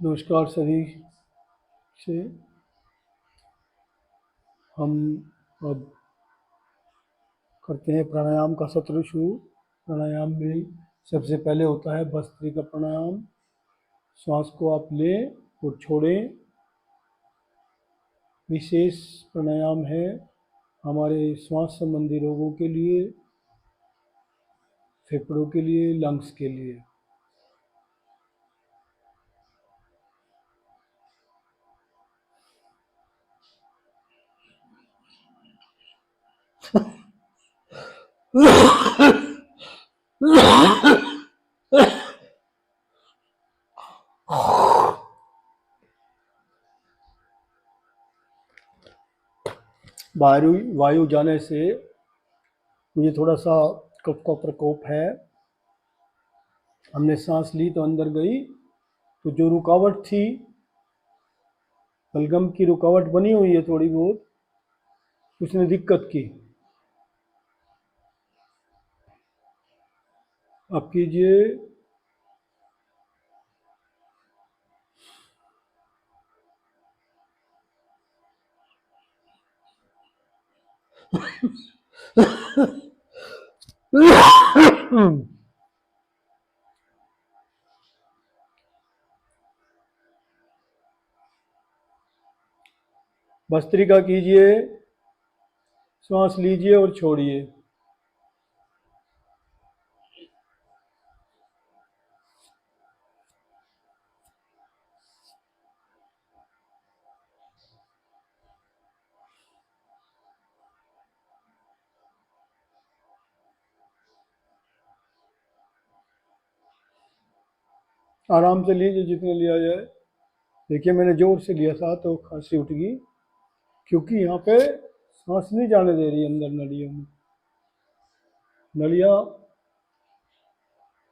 नमस्कार सभी से। हम अब करते हैं प्राणायाम का सत्र शुरू। प्राणायाम में सबसे पहले होता है भस्त्रिका प्राणायाम। श्वास को आप लें और छोड़ें। विशेष प्राणायाम है हमारे श्वास संबंधी रोगों के लिए, फेफड़ों के लिए, लंग्स के लिए। वायु जाने से मुझे थोड़ा सा कफ का प्रकोप है। हमने सांस ली तो अंदर गई, तो जो रुकावट थी, बलगम की रुकावट बनी हुई है थोड़ी बहुत, उसने दिक्कत की। आप कीजिए। भस्त्रिका कीजिए, श्वास लीजिए और छोड़िए। आराम से लीजिए जितने लिया जाए। देखिए मैंने जोर से लिया था तो खांसी उठ गई, क्योंकि यहाँ पे सांस नहीं जाने दे रही अंदर नलियों में। नलियाँ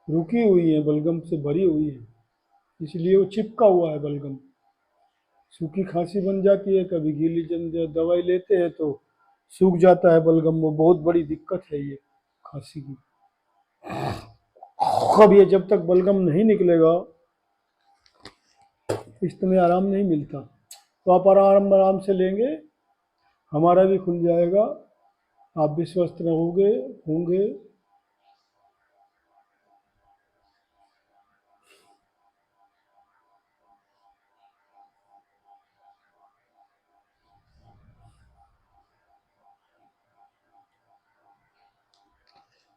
रुकी हुई हैं, बलगम से भरी हुई है, इसलिए वो चिपका हुआ है बलगम। सूखी खांसी बन जाती है, कभी गीली जम जाए, दवाई लेते हैं तो सूख जाता है बलगम। वो बहुत बड़ी दिक्कत है ये खांसी की। अब ये जब तक बलगम नहीं निकलेगा, इस समय आराम नहीं मिलता। तो आप आराम आराम से लेंगे, हमारा भी खुल जाएगा, आप भी स्वस्थ रहोगे होंगे।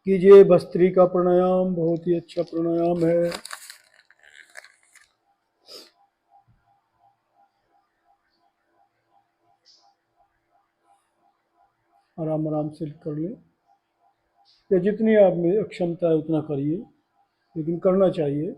कीजिए भस्त्रिका प्राणायाम, बहुत ही अच्छा प्राणायाम है। आराम आराम से कर लें, या जितनी आप में क्षमता है उतना करिए, लेकिन करना चाहिए।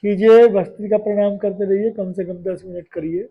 कीजिए भस्त्रिका प्राणायाम करते रहिए, कम से कम 10 मिनट करिए।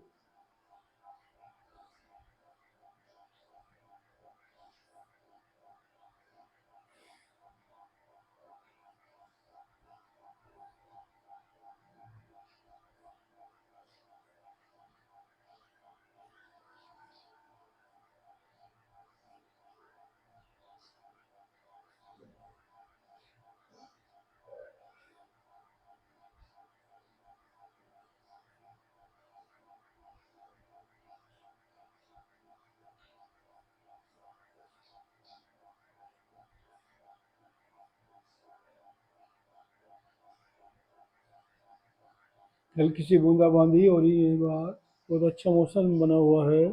हल्की सी बूंदाबांदी हो रही है बाहर। बहुत अच्छा मौसम बना हुआ है,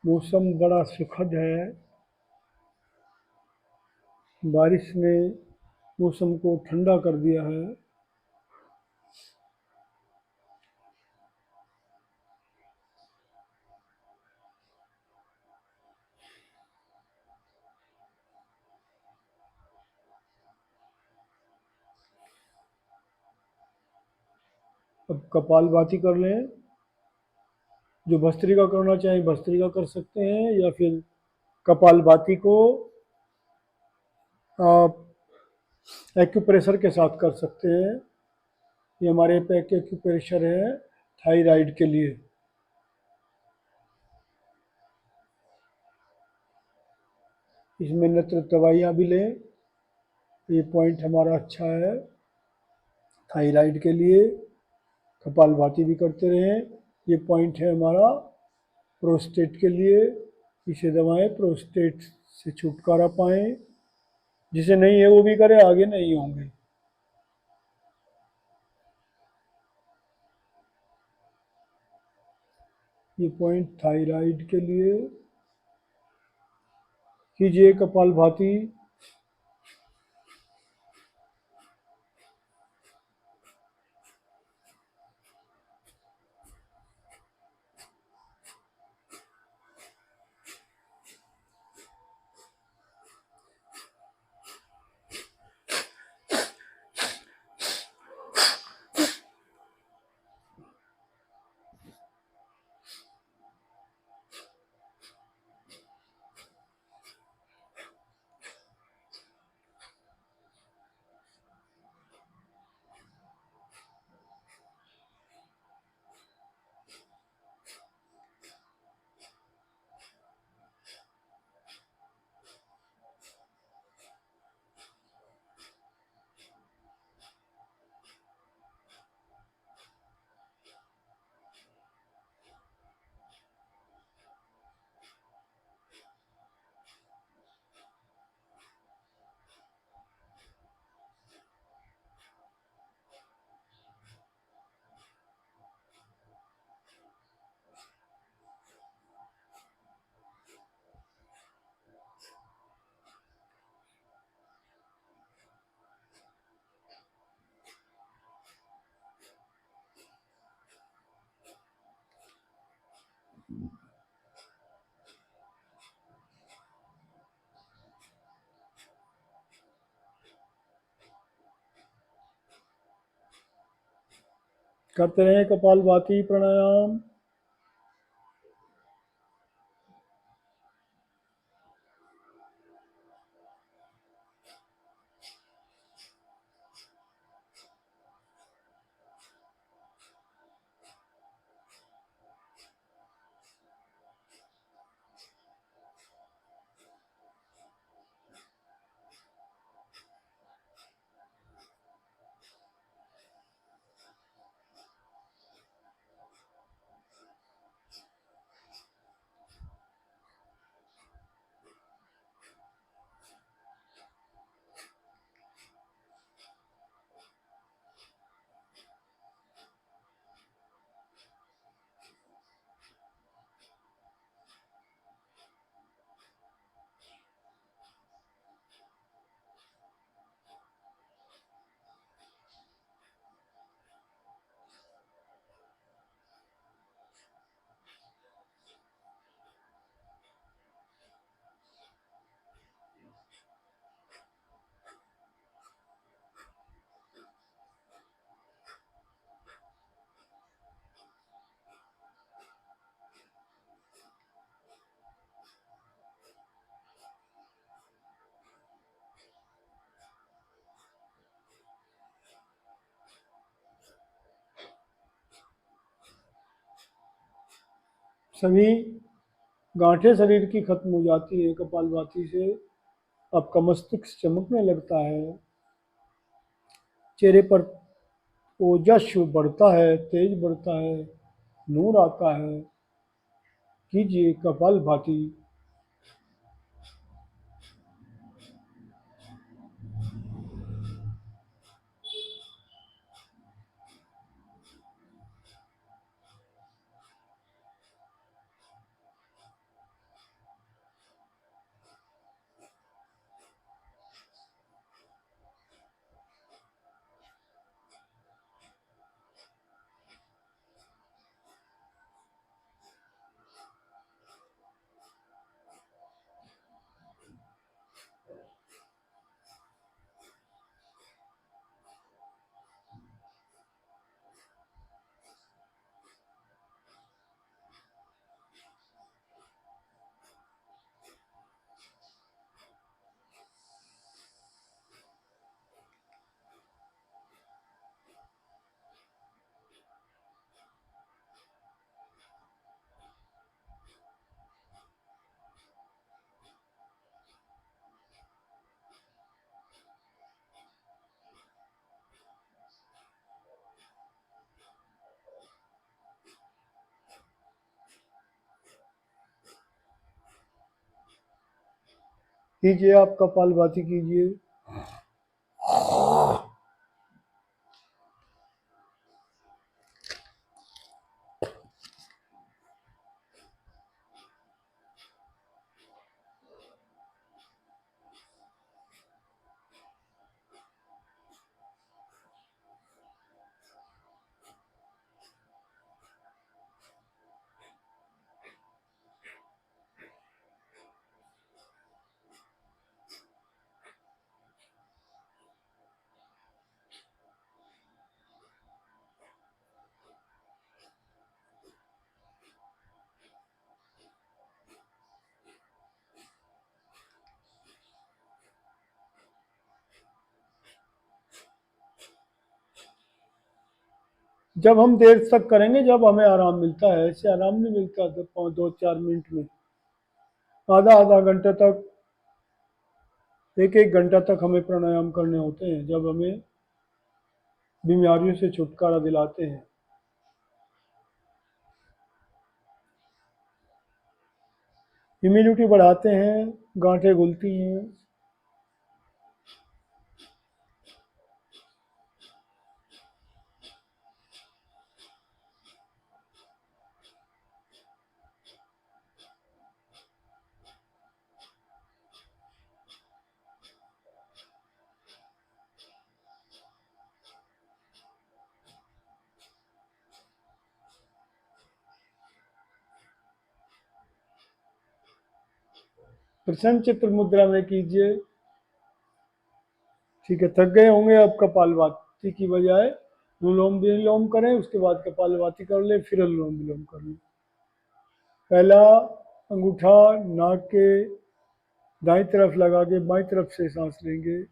मौसम बड़ा सुखद है। बारिश ने मौसम को ठंडा कर दिया है। अब कपालभाति कर लें। जो भस्त्रिका करना चाहें भस्त्रिका कर सकते हैं, या फिर कपालभाति को आप एक्यूप्रेशर के साथ कर सकते हैं। ये हमारे पे एक्यूप्रेशर है थायराइड के लिए। इसमें नत्र दवाइयाँ भी लें। ये पॉइंट हमारा अच्छा है थायराइड के लिए। कपालभाति भी करते रहें। ये पॉइंट है हमारा प्रोस्टेट के लिए। इसे दबाएं, प्रोस्टेट से छुटकारा पाएं। जिसे नहीं है वो भी करे, आगे नहीं होंगे। ये पॉइंट थायराइड के लिए। कीजिए कपालभाति। करते रहें कपालभाति प्राणायाम। सभी गांठें शरीर की खत्म हो जाती है कपालभाति से। आपका मस्तिष्क चमकने लगता है। चेहरे पर ओजस बढ़ता है, तेज बढ़ता है, नूर आता है। कीजिए कपालभाति। कीजिए, आप कपालभाति कीजिए। जब हम देर तक करेंगे, जब हमें आराम मिलता है, ऐसे आराम नहीं मिलता। तो 2-4 मिनट में आधा आधा घंटे तक, एक एक घंटा तक हमें प्राणायाम करने होते हैं, जब हमें बीमारियों से छुटकारा दिलाते हैं। इम्यूनिटी बढ़ाते हैं, गांठें घुलती हैं। प्रसन्न चित्र मुद्रा में कीजिए। ठीक है, थक गए होंगे, अब कपालभाति की बजाय अनुलोम विलोम करें, उसके बाद कपालभाति कर ले, फिर अनुलोम विलोम कर लें। पहला अंगूठा नाक के दाईं तरफ लगा के बाईं तरफ से सांस लेंगे।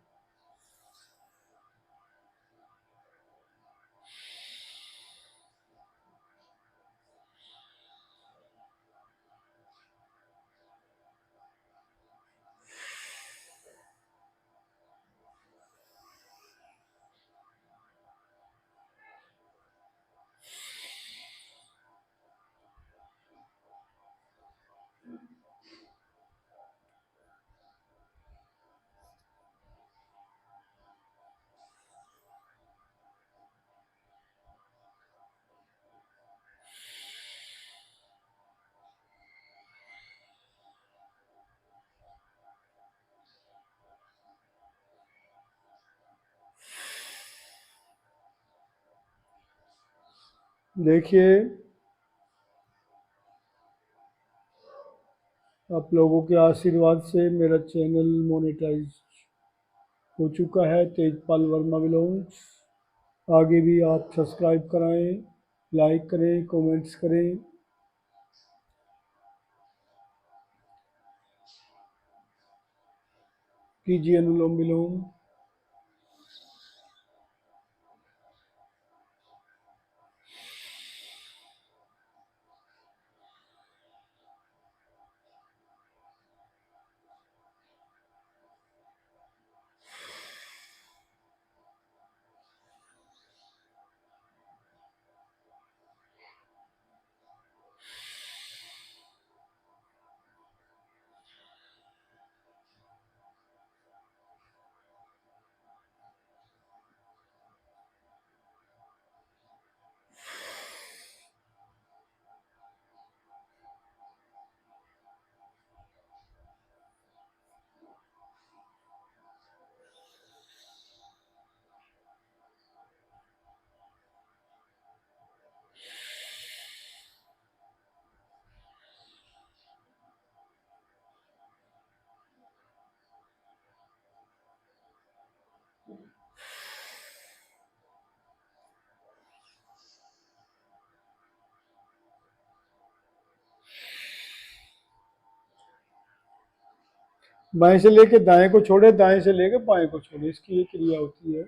देखिए, आप लोगों के आशीर्वाद से मेरा चैनल मोनेटाइज हो चुका है, तेजपाल वर्मा विलोम्स। आगे भी आप सब्सक्राइब कराएं, लाइक करें, कमेंट्स करें। कीजिए अनुलोम विलोम। बाएं से लेके दाएं को छोड़े, दाएं से लेके बाएं को छोड़े, इसकी ये क्रिया होती है।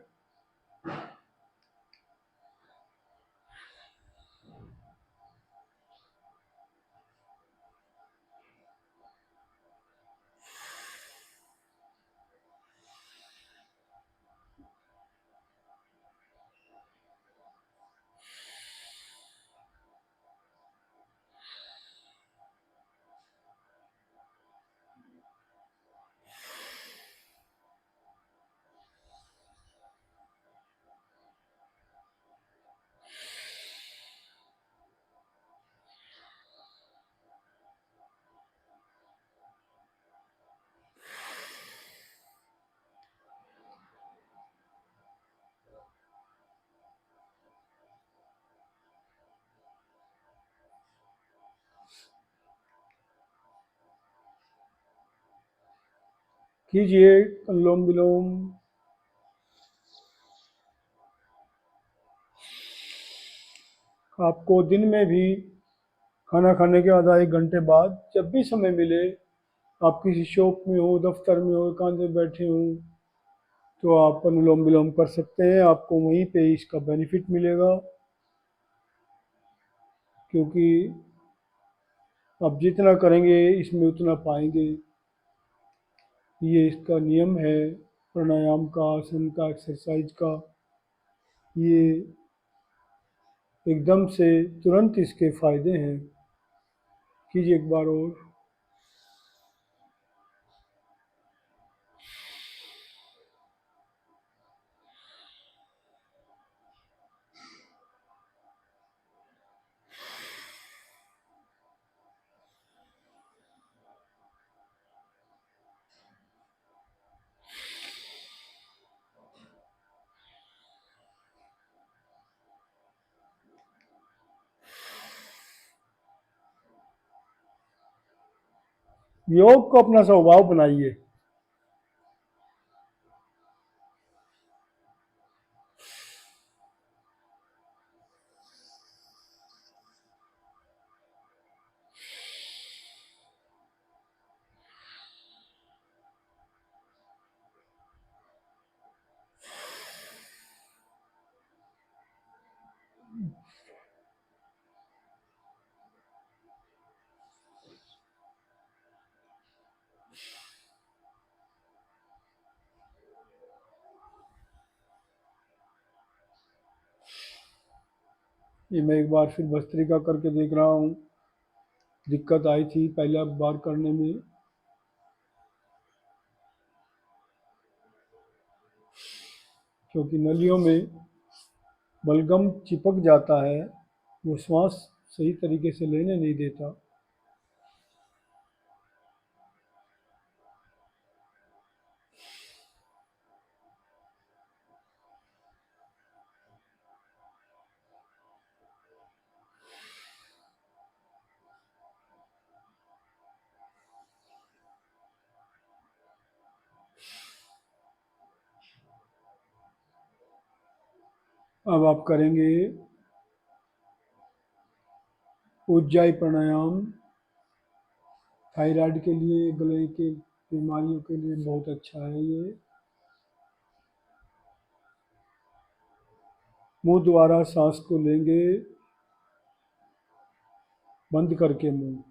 कीजिए अनुलोम विलोम। आपको दिन में भी खाना खाने के आधा एक घंटे बाद जब भी समय मिले, आप किसी शॉप में हो, दफ्तर में हो, एकांत में बैठे हो, तो आप अनुलोम विलोम कर सकते हैं। आपको वहीं पे इसका बेनिफिट मिलेगा, क्योंकि आप जितना करेंगे इसमें उतना पाएंगे। ये इसका नियम है प्राणायाम का, आसन का, एक्सरसाइज का। ये एकदम से तुरंत इसके फायदे हैं। कीजिए एक बार और। योग को अपना स्वभाव बनाइए। ये मैं एक बार फिर भस्त्रिका करके देख रहा हूँ। दिक्कत आई थी पहला बार करने में। क्योंकि नलियों में बलगम चिपक जाता है, वो श्वास सही तरीके से लेने नहीं देता। अब आप करेंगे उज्जाई प्राणायाम। थायराइड के लिए, गले के बीमारियों के लिए बहुत अच्छा है ये। मुंह द्वारा सांस को लेंगे, बंद करके मुंह।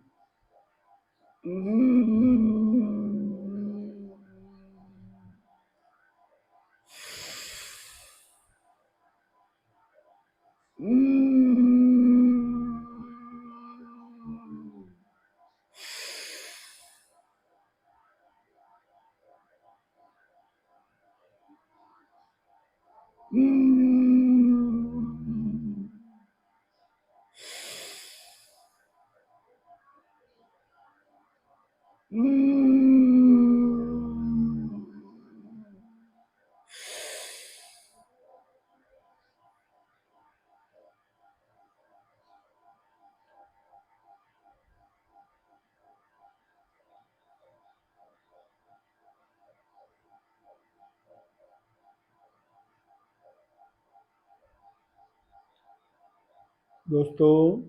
दोस्तों,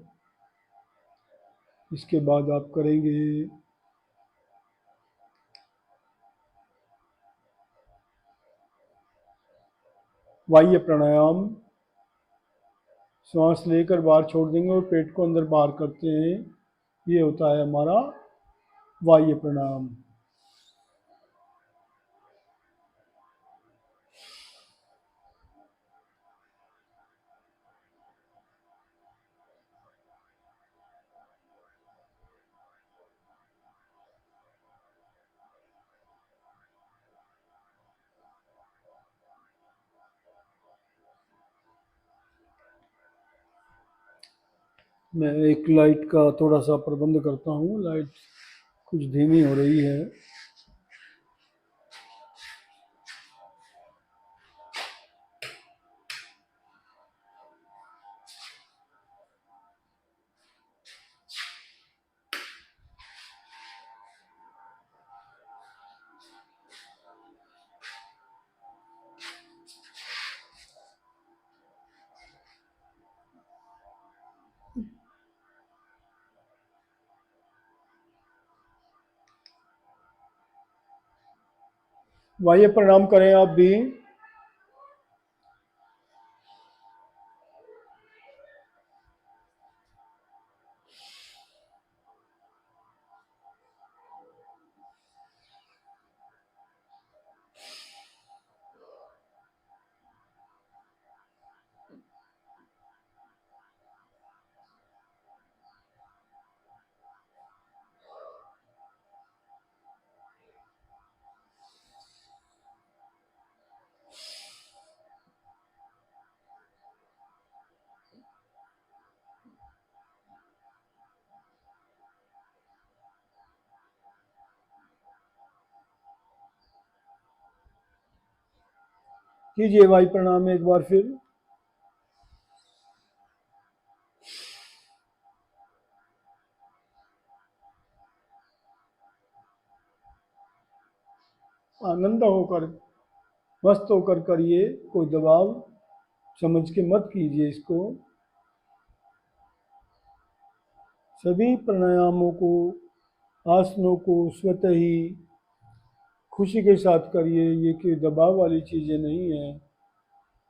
इसके बाद आप करेंगे वाह्य प्राणायाम। श्वास लेकर बाहर छोड़ देंगे और पेट को अंदर बाहर करते हैं। ये होता है हमारा वाह्य प्राणायाम। मैं एक लाइट का थोड़ा सा प्रबंध करता हूँ। लाइट कुछ धीमी हो रही है। वाइए प्रणाम करें आप भी। कीजिए भाई प्रणाम एक बार फिर। आनंद होकर, मस्त होकर करिए, कोई दबाव समझ के मत कीजिए इसको। सभी प्राणायामों को, आसनों को स्वतः ही खुशी के साथ करिए। ये कोई दबाव वाली चीज़ें नहीं है,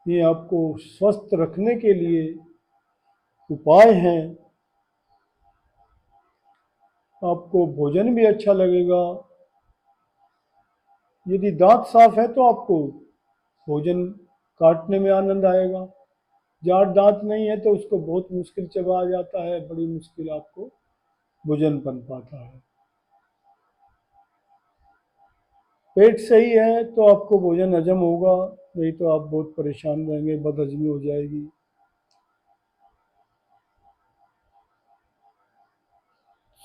ये आपको स्वस्थ रखने के लिए उपाय हैं। आपको भोजन भी अच्छा लगेगा। यदि दांत साफ है तो आपको भोजन काटने में आनंद आएगा। जाट दांत नहीं है तो उसको बहुत मुश्किल चबा जाता है, बड़ी मुश्किल आपको भोजन बन पाता है। पेट सही है तो आपको भोजन हजम होगा, नहीं तो आप बहुत परेशान रहेंगे, बदहजमी हो जाएगी।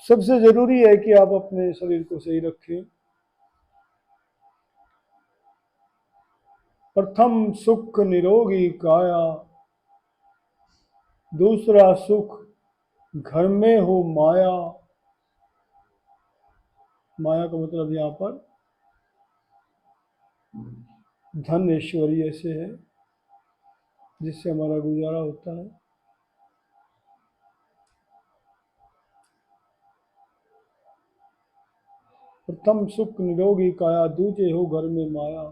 सबसे जरूरी है कि आप अपने शरीर को सही रखें। प्रथम सुख निरोगी काया, दूसरा सुख घर में हो माया। माया का मतलब यहाँ पर धन ऐश्वर्य से है, जिससे हमारा गुजारा होता है। प्रथम सुख निरोगी काया, दूजे हो घर में माया,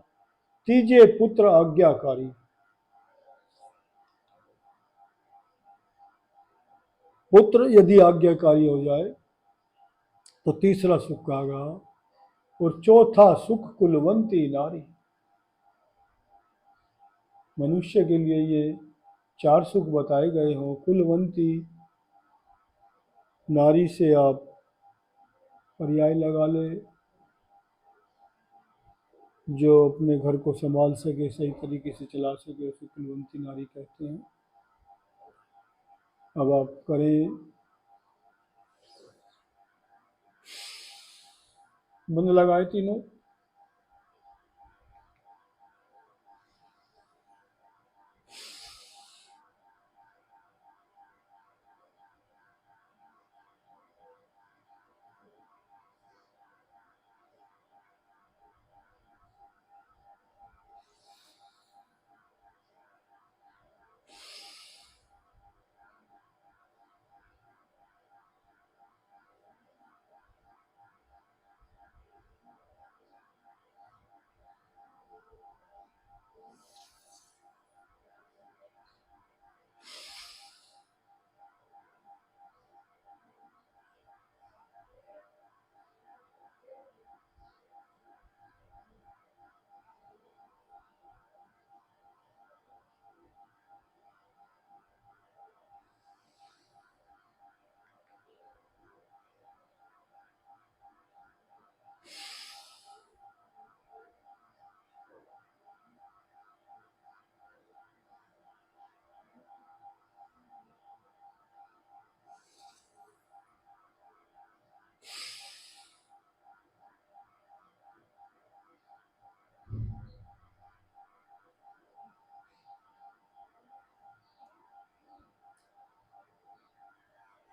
तीजे पुत्र आज्ञाकारी। पुत्र यदि आज्ञाकारी हो जाए तो तीसरा सुख आगा, और चौथा सुख कुलवंती नारी। मनुष्य के लिए ये चार सुख बताए गए हों। कुलवंती नारी से आप पर्याय लगा ले, जो अपने घर को संभाल सके, सही तरीके से चला सके, उसे कुलवंती नारी कहते हैं। अब आप करें, बंद लगाए तीनों।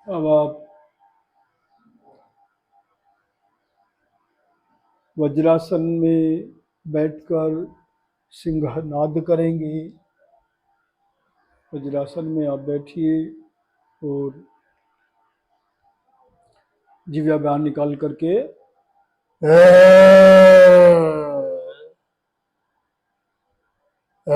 अब आप वज्रासन में बैठकर सिंहनाद करेंगे। वज्रासन में आप बैठिए और जिह्वा बाहर निकाल करके ये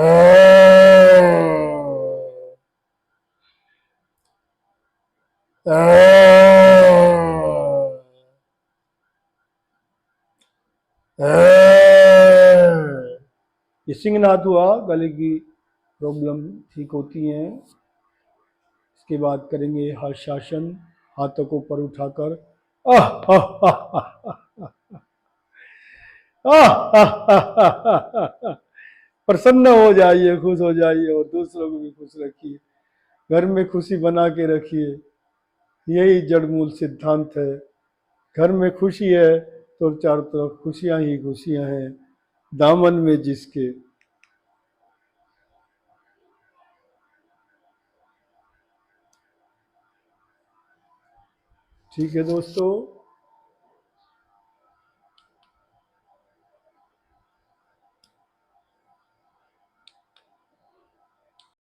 सिंहनाद हुआ, गले की प्रॉब्लम ठीक होती है। इसके बाद करेंगे हर्षासन, हाथों को ऊपर उठाकर आह आह आह आह आह आह आह। प्रसन्न हो जाइए, खुश हो जाइए और दूसरों को भी खुश रखिए, घर में खुशी बना के रखिए। यही जड़ मूल सिद्धांत है। घर में खुशी है तो चारों तरफ खुशियां ही खुशियां हैं, दामन में जिसके। ठीक है दोस्तों।